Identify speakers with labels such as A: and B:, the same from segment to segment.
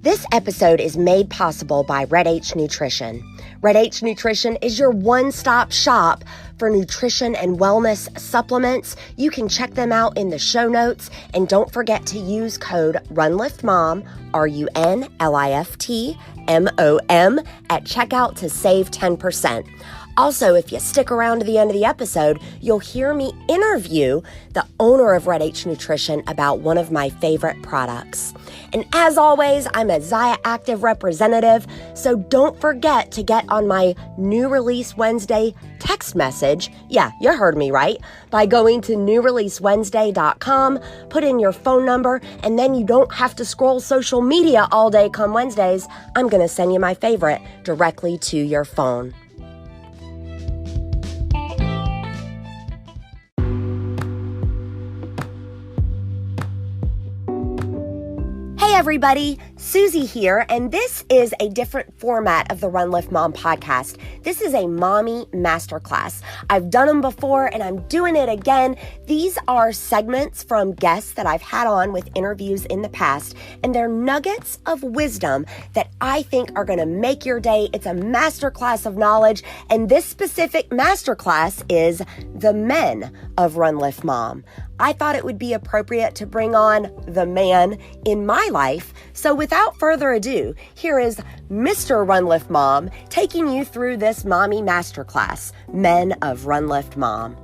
A: This episode is made possible by Red H Nutrition. Red H Nutrition is your one-stop shop for nutrition and wellness supplements. You can check them out in the show notes, and don't forget to use code RUNLIFTMOM, RUNLIFTMOM, at checkout to save 10%. Also, if you stick around to the end of the episode, you'll hear me interview the owner of Red H Nutrition about one of my favorite products. And as always, I'm a Zaya Active representative, so don't forget to get on my New Release Wednesday text message. Yeah, you heard me right. By going to newreleasewednesday.com, put in your phone number, and then you don't have to scroll social media all day come Wednesdays. I'm going to send you my favorite directly to your phone. Hey everybody, Susie here, and this is a different format of the Run Lift Mom podcast. This is a mommy masterclass. I've done them before and I'm doing it again. These are segments from guests that I've had on with interviews in the past, and they're nuggets of wisdom that I think are going to make your day. It's a masterclass of knowledge, and this specific masterclass is the men of Run Lift Mom. I thought it would be appropriate to bring on the man in my life. So without further ado, here is Mr. Run Lift Mom taking you through this mommy masterclass, Men of Run Lift Mom.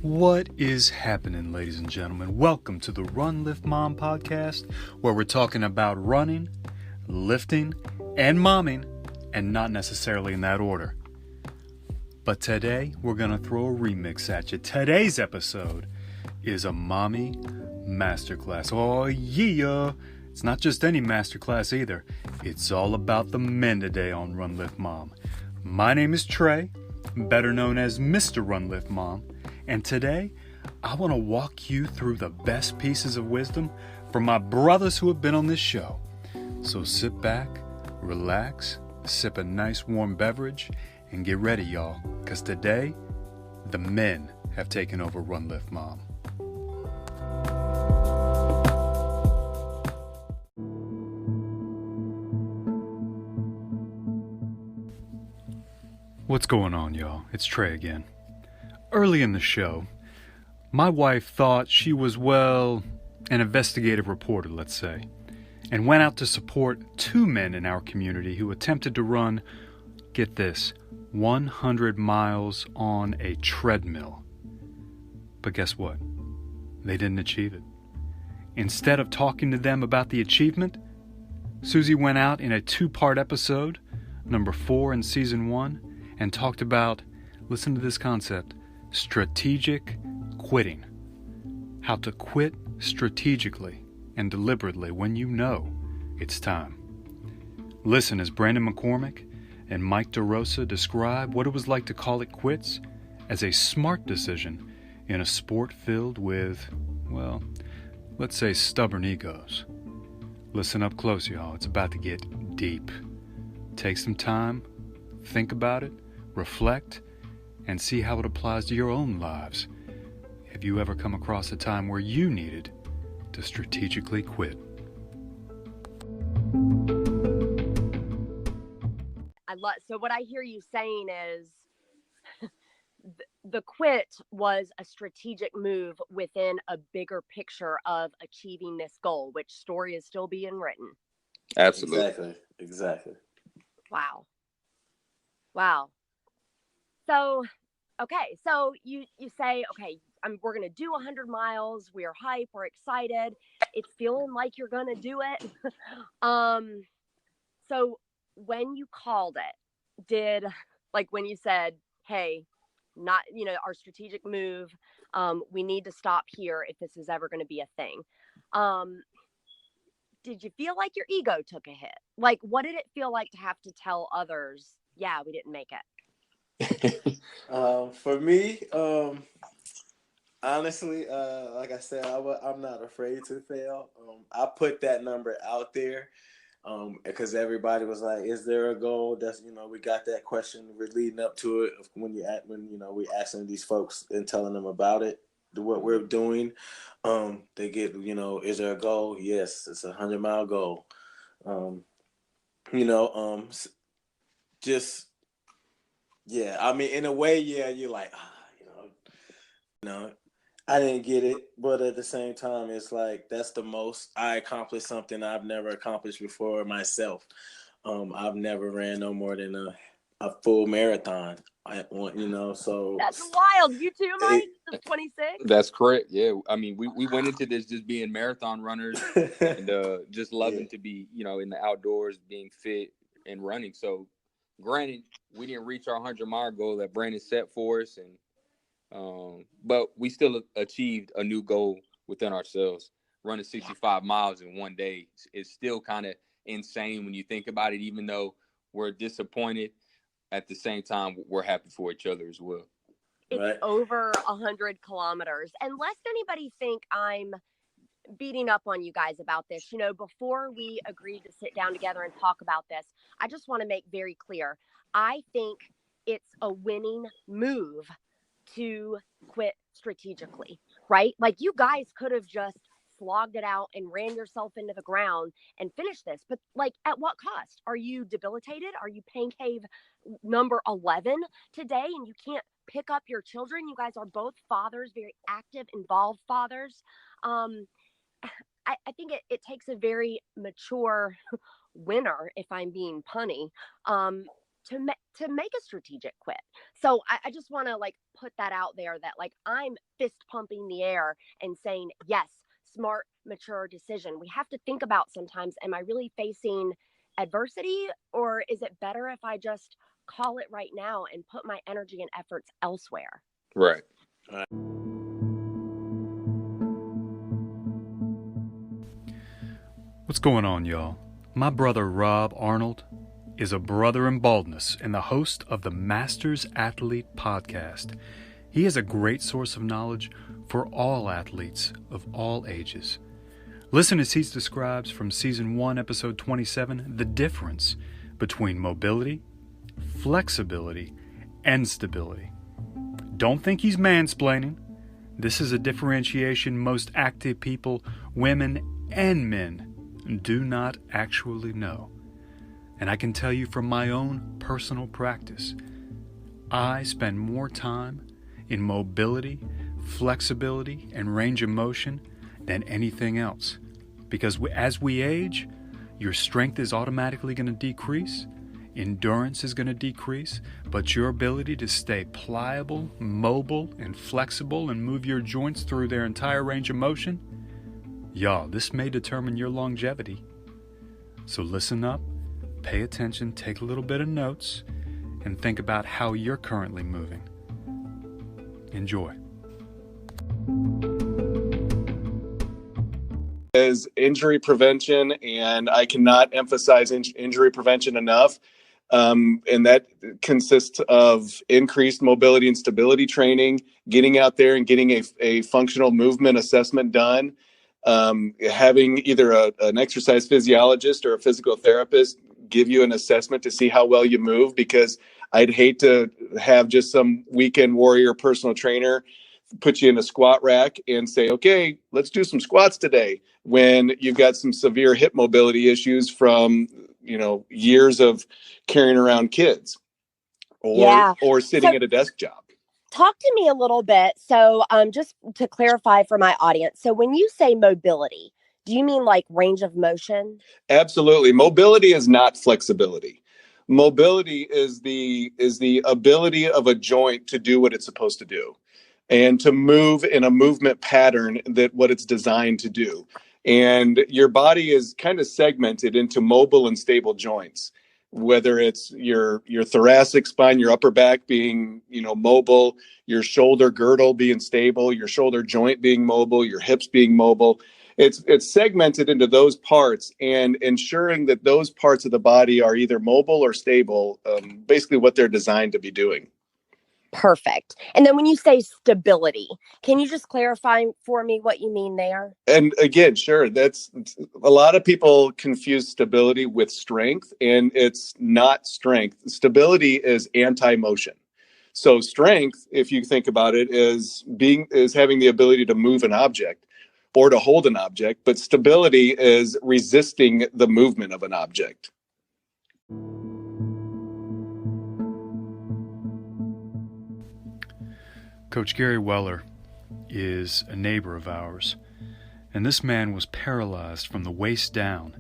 B: What is happening, ladies and gentlemen? Welcome to the Run Lift Mom podcast, where we're talking about running, lifting, and momming, and not necessarily in that order. But today, we're going to throw a remix at you. Today's episode is a mommy masterclass. Oh yeah! It's not just any masterclass either. It's all about the men today on Run Lift Mom. My name is Trey, better known as Mr. Run Lift Mom, and today, I want to walk you through the best pieces of wisdom from my brothers who have been on this show. So sit back, relax, sip a nice warm beverage, and get ready, y'all, because today, the men have taken over Run Lift Mom. What's going on, y'all? It's Trey again. Early in the show, my wife thought she was, an investigative reporter, let's say, and went out to support two men in our community who attempted to run, get this, 100 miles on a treadmill. But guess what? They didn't achieve it. Instead of talking to them about the achievement, Susie went out in a 2-part episode, number 4 in season 1, and talked about, listen to this concept, strategic quitting. How to quit strategically and deliberately when you know it's time. Listen as Brandon McCormick and Mike DeRosa describe what it was like to call it quits as a smart decision in a sport filled with, let's say stubborn egos. Listen up close, y'all. It's about to get deep. Take some time, think about it, reflect, and see how it applies to your own lives. Have you ever come across a time where you needed to strategically quit?
A: So what I hear you saying is the quit was a strategic move within a bigger picture of achieving this goal, which story is still being written.
C: Absolutely. Exactly.
A: Wow. So, okay. So you say, okay, we're going to do 100 miles. We're hype. We're excited. It's feeling like you're going to do it. So when you called it, when you said, hey, not, our strategic move, we need to stop here if this is ever going to be a thing. Did you feel like your ego took a hit? Like, what did it feel like to have to tell others, yeah, we didn't make it?
C: For me, honestly, like I said, I'm not afraid to fail. I put that number out there. Because everybody was like, "Is there a goal?" That's we got that question. We're leading up to it when we asking these folks and telling them about it, what we're doing. They get is there a goal? Yes, it's 100-mile goal. Just yeah. I mean, in a way, yeah. You're like, I didn't get it, but at the same time, it's like that's the most I accomplished something I've never accomplished before myself. I've never ran no more than a full marathon. So
A: That's wild. You too, Mike? Just 26?
D: That's correct. Yeah. I mean, we went into this just being marathon runners and just loving to be, in the outdoors, being fit and running. So granted, we didn't reach our 100-mile goal that Brandon set for us. But we still achieved a new goal within ourselves. Running 65 miles in one day is still kind of insane when you think about it, even though we're disappointed. At the same time, we're happy for each other as well.
A: It's over 100 kilometers. And lest anybody think I'm beating up on you guys about this, before we agreed to sit down together and talk about this, I just want to make very clear. I think it's a winning move to quit strategically, right? Like you guys could have just slogged it out and ran yourself into the ground and finished this. But like at what cost? Are you debilitated? Are you pain cave number 11 today and you can't pick up your children? You guys are both fathers, very active, involved fathers. I think it takes a very mature winner, if I'm being punny, to make a strategic quit. So I just want to like put that out there that like I'm fist pumping the air and saying, yes, smart, mature decision. We have to think about sometimes, am I really facing adversity, or is it better if I just call it right now and put my energy and efforts elsewhere?
D: Right.
B: What's going on, y'all? My brother Rob Arnold is a brother in baldness and the host of the Masters Athlete podcast. He is a great source of knowledge for all athletes of all ages. Listen as he describes from Season 1, Episode 27, the difference between mobility, flexibility, and stability. Don't think he's mansplaining. This is a differentiation most active people, women and men, do not actually know. And I can tell you from my own personal practice, I spend more time in mobility, flexibility, and range of motion than anything else. Because as we age, your strength is automatically going to decrease, endurance is going to decrease, but your ability to stay pliable, mobile, and flexible and move your joints through their entire range of motion, y'all, this may determine your longevity. So listen up, pay attention, take a little bit of notes, and think about how you're currently moving. Enjoy.
E: Is injury prevention, and I cannot emphasize injury prevention enough. And that consists of increased mobility and stability training, getting out there and getting a functional movement assessment done, having either an exercise physiologist or a physical therapist give you an assessment to see how well you move, because I'd hate to have just some weekend warrior personal trainer put you in a squat rack and say, okay, let's do some squats today, when you've got some severe hip mobility issues from, years of carrying around kids or sitting at a desk job.
A: Talk to me a little bit. So just to clarify for my audience. So when you say mobility, do you mean like range of motion?
E: Absolutely. Mobility is not flexibility. Mobility is the ability of a joint to do what it's supposed to do and to move in a movement pattern that what it's designed to do. And your body is kind of segmented into mobile and stable joints, whether it's your thoracic spine, your upper back being, mobile, your shoulder girdle being stable, your shoulder joint being mobile, your hips being mobile. It's segmented into those parts, and ensuring that those parts of the body are either mobile or stable, basically what they're designed to be doing.
A: Perfect. And then when you say stability, can you just clarify for me what you mean there?
E: And again, sure, that's a lot of people confuse stability with strength, and it's not strength. Stability is anti-motion. So strength, if you think about it, is having the ability to move an object or to hold an object, but stability is resisting the movement of an object.
B: Coach Gary Weller is a neighbor of ours, and this man was paralyzed from the waist down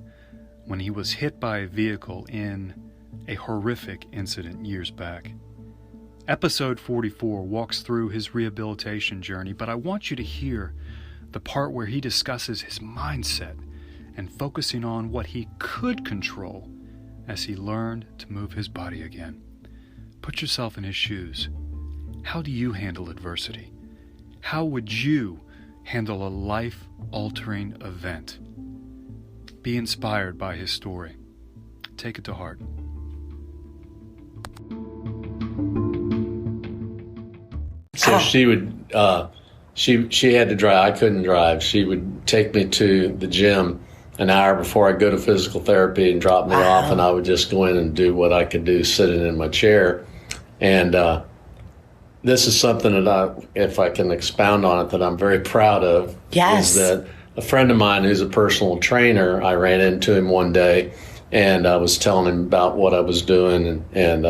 B: when he was hit by a vehicle in a horrific incident years back. Episode 44 walks through his rehabilitation journey, but I want you to hear the part where he discusses his mindset and focusing on what he could control as he learned to move his body again. Put yourself in his shoes. How do you handle adversity? How would you handle a life-altering event? Be inspired by his story. Take it to heart.
F: So she would, she had to drive. I couldn't drive. She would take me to the gym an hour before I go to physical therapy and drop me off, and I would just go in and do what I could do sitting in my chair. And this is something that if I can expound on it, that I'm very proud of.
A: Yes.
F: Is that a friend of mine who's a personal trainer, I ran into him one day, and I was telling him about what I was doing, and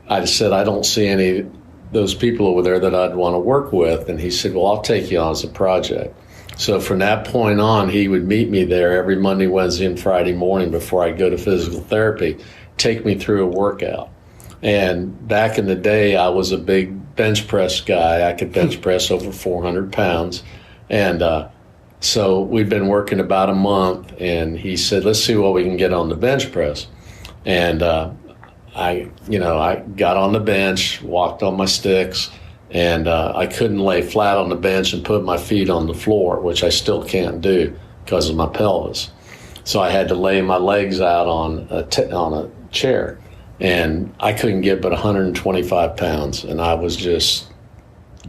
F: I said, I don't see any of those people over there that I'd want to work with. And he said, well, I'll take you on as a project. So from that point on, he would meet me there every Monday, Wednesday, and Friday morning before I'd go to physical therapy, take me through a workout. And back in the day, I was a big bench press guy. I could bench press over 400 pounds. And so we'd been working about a month, and he said, let's see what we can get on the bench press. And I got on the bench, walked on my sticks, and I couldn't lay flat on the bench and put my feet on the floor, which I still can't do because of my pelvis. So I had to lay my legs out on a chair. And I couldn't get but 125 pounds, and I was just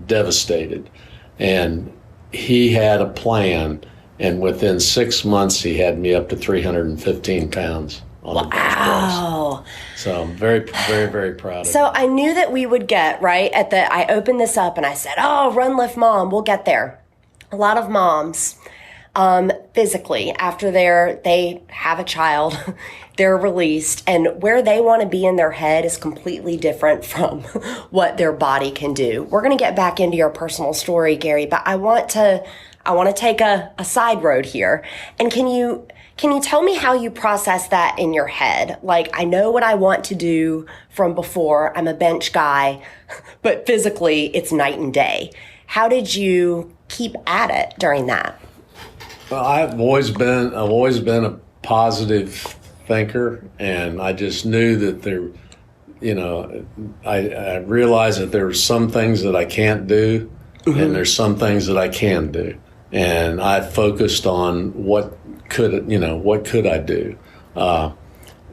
F: devastated. And he had a plan, and within 6 months, he had me up to 315 pounds on the bench press. So I'm very, very, very proud of it.
A: So I knew that we would get, right, I opened this up and I said, oh, Run Lift Mom, we'll get there. A lot of moms, physically, after they have a child, they're released, and where they want to be in their head is completely different from what their body can do. We're going to get back into your personal story, Gary, but I want to take a side road here. And can you tell me how you process that in your head? Like, I know what I want to do from before. I'm a bench guy, but physically it's night and day. How did you keep at it during that?
F: Well, I've always been a positive thinker, and I just knew that I realized that there were some things that I can't do, and there's some things that I can do. And I focused on what could I do?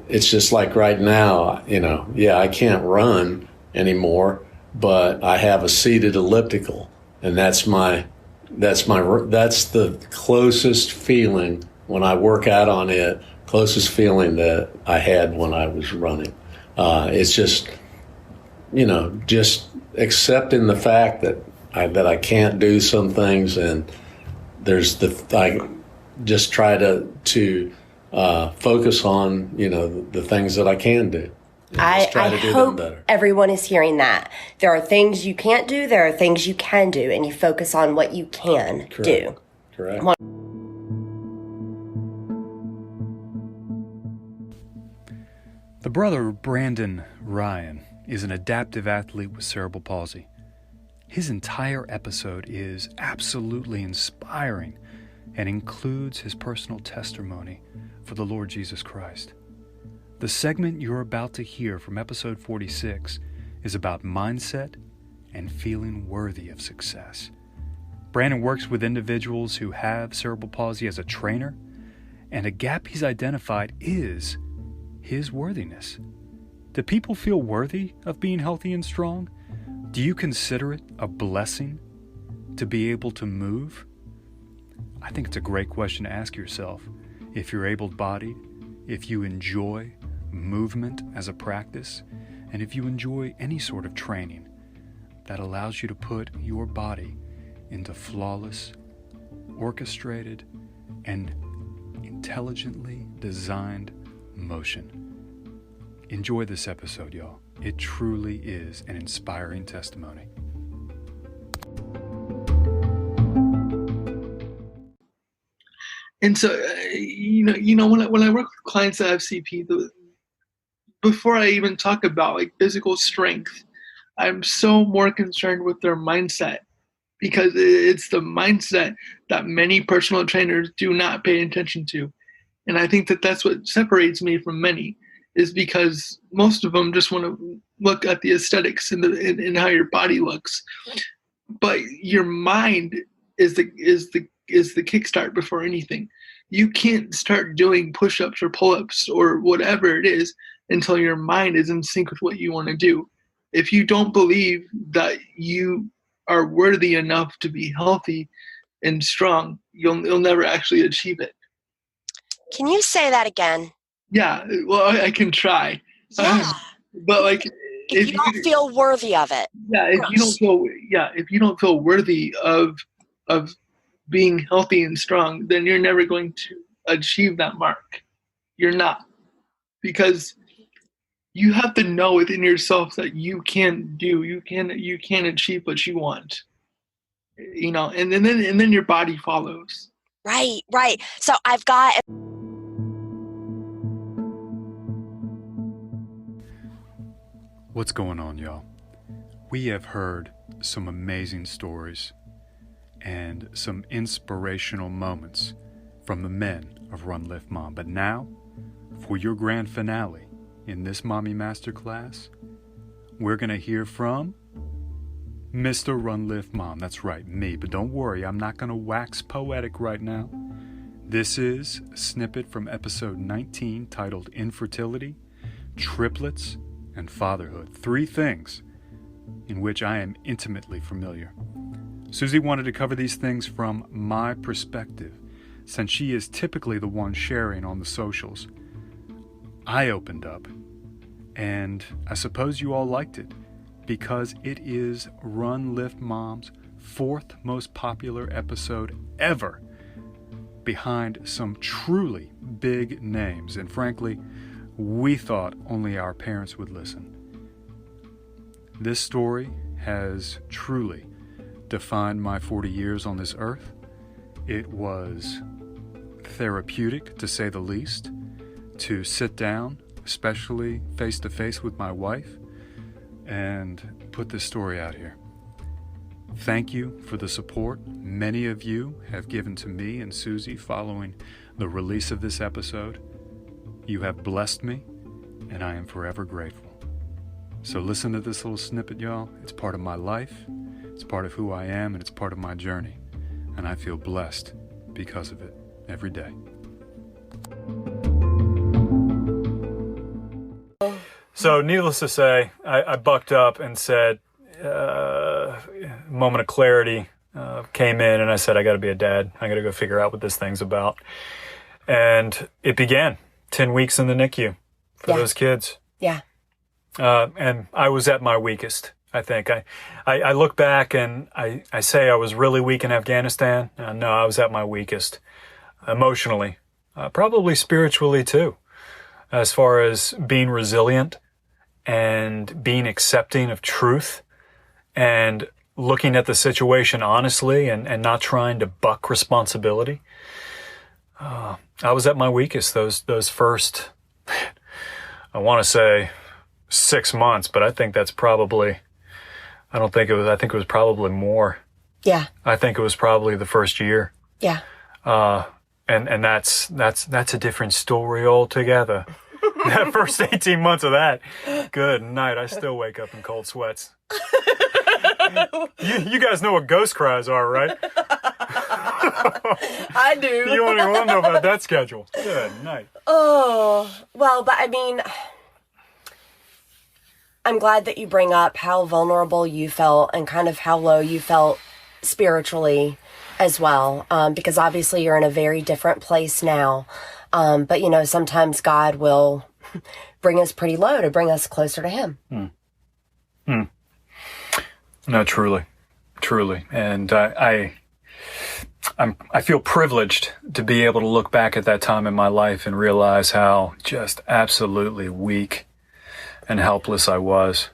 F: It's just like right now, I can't run anymore, but I have a seated elliptical, and that's the closest feeling when I work out on it, closest feeling that I had when I was running. It's just, just accepting the fact that I can't do some things, and I just try to focus on, the things that I can do.
A: I hope everyone is hearing that. There are things you can't do, there are things you can do, and you focus on what you can do.
F: Correct.
B: The brother of Brandon, Ryan, is an adaptive athlete with cerebral palsy. His entire episode is absolutely inspiring and includes his personal testimony for the Lord Jesus Christ. The segment you're about to hear from episode 46 is about mindset and feeling worthy of success. Brandon works with individuals who have cerebral palsy as a trainer, and a gap he's identified is his worthiness. Do people feel worthy of being healthy and strong? Do you consider it a blessing to be able to move? I think it's a great question to ask yourself. If you're able-bodied, if you enjoy movement as a practice, and if you enjoy any sort of training that allows you to put your body into flawless, orchestrated, and intelligently designed motion. Enjoy this episode, y'all. It truly is an inspiring testimony.
G: And so, when I work with clients at FCP, before I even talk about like physical strength, I'm so more concerned with their mindset, because it's the mindset that many personal trainers do not pay attention to. And I think that that's what separates me from many, is because most of them just want to look at the aesthetics and how your body looks. But your mind is the kickstart before anything. You can't start doing push-ups or pull-ups or whatever it is until your mind is in sync with what you want to do. If you don't believe that you are worthy enough to be healthy and strong, you'll never actually achieve it.
A: Can you say that again?
G: Yeah, well, I can try.
A: Yeah.
G: But like,
A: if you don't feel worthy of it.
G: Yeah, if you don't feel worthy of being healthy and strong, then you're never going to achieve that mark. You're not, because you have to know within yourself that you can achieve what you want. And then your body follows.
A: Right. So I've got.
B: What's going on, y'all? We have heard some amazing stories and some inspirational moments from the men of Run Lift Mom. But now, for your grand finale in this Mommy Masterclass, we're going to hear from Mr. Run Lift Mom. That's right, me. But don't worry, I'm not going to wax poetic right now. This is a snippet from episode 19 titled Infertility, Triplets, and Fatherhood. 3 things in which I am intimately familiar. Susie wanted to cover these things from my perspective, since she is typically the one sharing on the socials. I opened up, and I suppose you all liked it, because it is Run Lift Mom's 4th most popular episode ever, behind some truly big names, and frankly, we thought only our parents would listen. This story has truly defined my 40 years on this earth. It was therapeutic, to say the least, to sit down, especially face to face with my wife, and put this story out here. Thank you for the support many of you have given to me and Susie following the release of this episode. You have blessed me, and I am forever grateful. So listen to this little snippet, y'all. It's part of my life, it's part of who I am, and it's part of my journey. And I feel blessed because of it every day.
H: So needless to say, I bucked up and said, moment of clarity came in, and I said, I got to be a dad. I got to go figure out what this thing's about. And it began 10 weeks in the NICU for those kids.
A: Yeah.
H: And I was at my weakest, I think. I look back and I say I was really weak in Afghanistan. No, I was at my weakest emotionally, probably spiritually too, as far as being resilient and being accepting of truth and looking at the situation honestly and not trying to buck responsibility. I was at my weakest those first, I want to say 6 months, but I think that's probably, I think it was probably more.
A: Yeah.
H: I think it was probably the first year.
A: Yeah.
H: And that's a different story altogether. That first 18 months of that, good night. I still wake up in cold sweats. You guys know what ghost cries are, right?
A: I do.
H: You don't even want to know about that schedule. Good night.
A: Oh, well, but I mean, I'm glad that you bring up how vulnerable you felt and kind of how low you felt spiritually as well, because obviously you're in a very different place now. But, you know, sometimes God will bring us pretty low to bring us closer to Him.
H: No, truly. And I feel privileged to be able to look back at that time in my life and realize how just absolutely weak and helpless I was.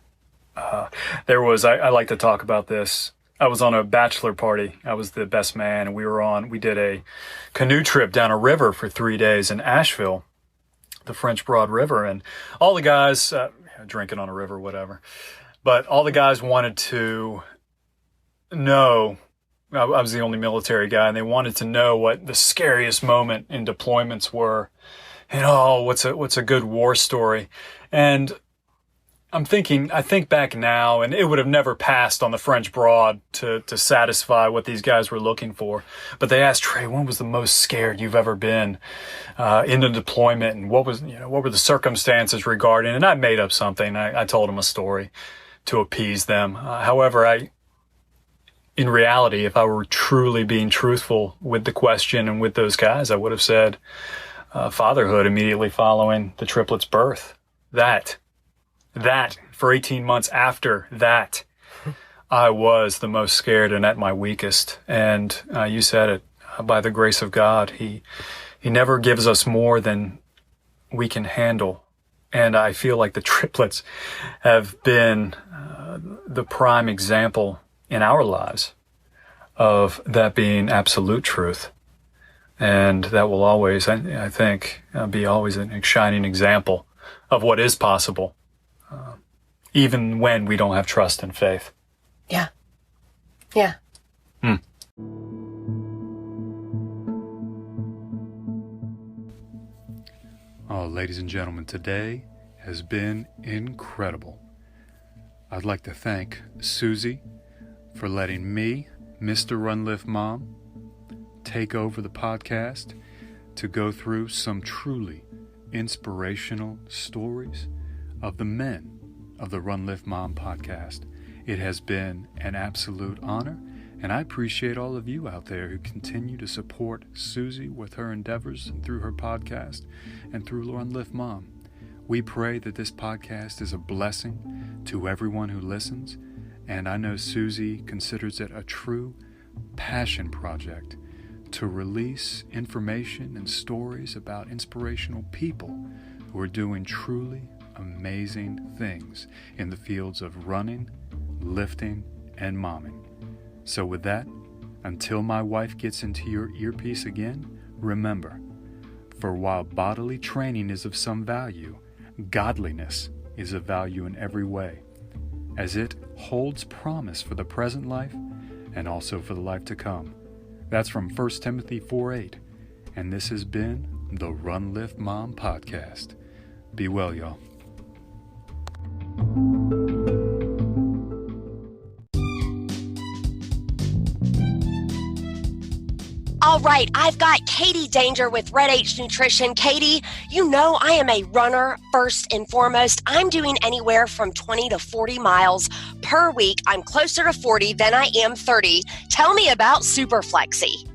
H: I like to talk about this. I was on a bachelor party. I was the best man, and we did a canoe trip down a river for 3 days in Asheville, the French Broad River, and all the guys, drinking on a river, whatever, but all the guys wanted to know. I was the only military guy, and they wanted to know what the scariest moment in deployments were, and what's a good war story. And I think back now, and it would have never passed on the French Broad to satisfy what these guys were looking for. But they asked, Trey, when was the most scared you've ever been in a deployment, and what were the circumstances regarding? And I made up something. I told them a story to appease them. However, in reality, if I were truly being truthful with the question and with those guys, I would have said fatherhood immediately following the triplets' birth. That for 18 months after that, I was the most scared and at my weakest. And you said it, by the grace of God, He never gives us more than we can handle. And I feel like the triplets have been the prime example in our lives of that being absolute truth. And that will always, I think, be always a shining example of what is possible, even when we don't have trust and faith.
A: Yeah.
B: Oh, ladies and gentlemen, today has been incredible. I'd like to thank Susie for letting me, Mr. Run Lift Mom, take over the podcast to go through some truly inspirational stories of the men of the Run Lift Mom podcast. It has been an absolute honor, and I appreciate all of you out there who continue to support Susie with her endeavors through her podcast and through Run Lift Mom. We pray that this podcast is a blessing to everyone who listens, and I know Susie considers it a true passion project to release information and stories about inspirational people who are doing truly amazing things in the fields of running, lifting, and momming. So with that, until my wife gets into your earpiece again, remember, for while bodily training is of some value, godliness is of value in every way, as it holds promise for the present life and also for the life to come. That's from 1 Timothy 4:8, and this has been the Run Lift Mom podcast. Be well, y'all.
A: All right, I've got Katie Danger with Red H Nutrition. Katie, you know I am a runner first and foremost. I'm doing anywhere from 20 to 40 miles per week. I'm closer to 40 than I am 30. Tell me about Superflexi.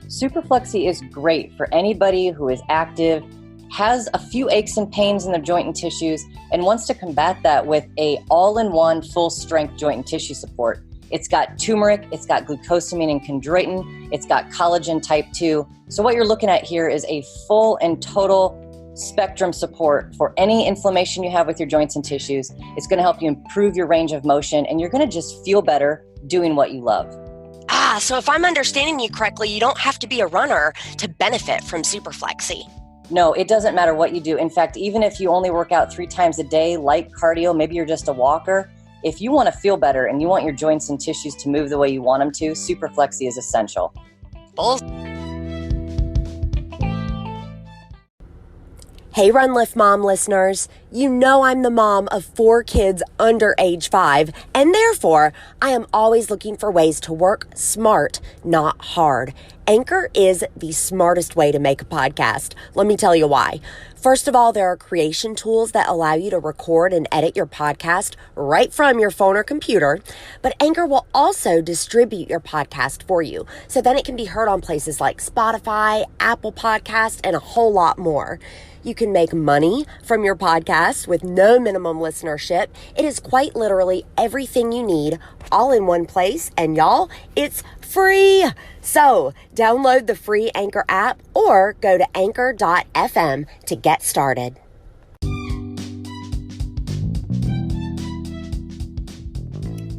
I: Superflexi is great for anybody who is active, has a few aches and pains in their joint and tissues, and wants to combat that with a all-in-one full-strength joint and tissue support. It's got turmeric, it's got glucosamine and chondroitin, it's got collagen type 2. So what you're looking at here is a full and total spectrum support for any inflammation you have with your joints and tissues. It's going to help you improve your range of motion, and you're going to just feel better doing what you love.
A: So if I'm understanding you correctly, you don't have to be a runner to benefit from Superflexi.
I: No, it doesn't matter what you do. In fact, even if you only work out 3 times a day, light cardio, maybe you're just a walker, if you want to feel better and you want your joints and tissues to move the way you want them to, Superflexi is essential.
A: Hey, Run Lift Mom listeners, you know I'm the mom of 4 kids under age 5, and therefore I am always looking for ways to work smart, not hard. Anchor is the smartest way to make a podcast. Let me tell you why. First of all, there are creation tools that allow you to record and edit your podcast right from your phone or computer, but Anchor will also distribute your podcast for you, so then it can be heard on places like Spotify, Apple Podcasts, and a whole lot more. You can make money from your podcast with no minimum listenership. It is quite literally everything you need all in one place. And y'all, it's free. So download the free Anchor app or go to anchor.fm to get started.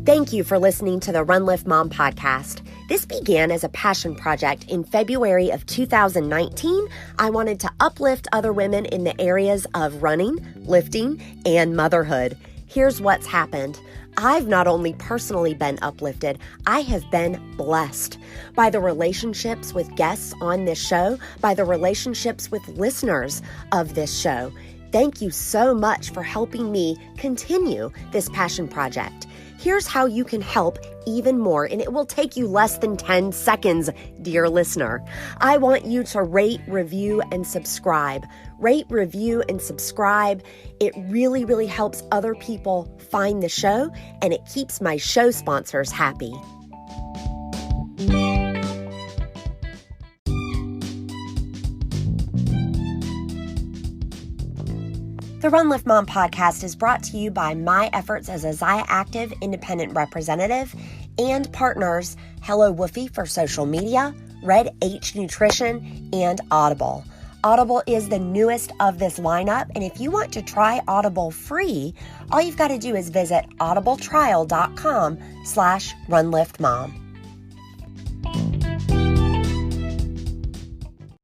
A: Thank you for listening to the Run Lift Mom podcast. This began as a passion project in February of 2019. I wanted to uplift other women in the areas of running, lifting, and motherhood. Here's what's happened. I've not only personally been uplifted, I have been blessed by the relationships with guests on this show, by the relationships with listeners of this show. Thank you so much for helping me continue this passion project. Here's how you can help even more, and it will take you less than 10 seconds, dear listener. I want you to rate, review, and subscribe. Rate, review, and subscribe. It really, really helps other people find the show, and it keeps my show sponsors happy. The Run Lift Mom podcast is brought to you by my efforts as a Zaya Active independent representative and partners Hello Woofy for social media, Red H Nutrition, and Audible. Audible is the newest of this lineup, and if you want to try Audible free, all you've got to do is visit audibletrial.com/runliftmom.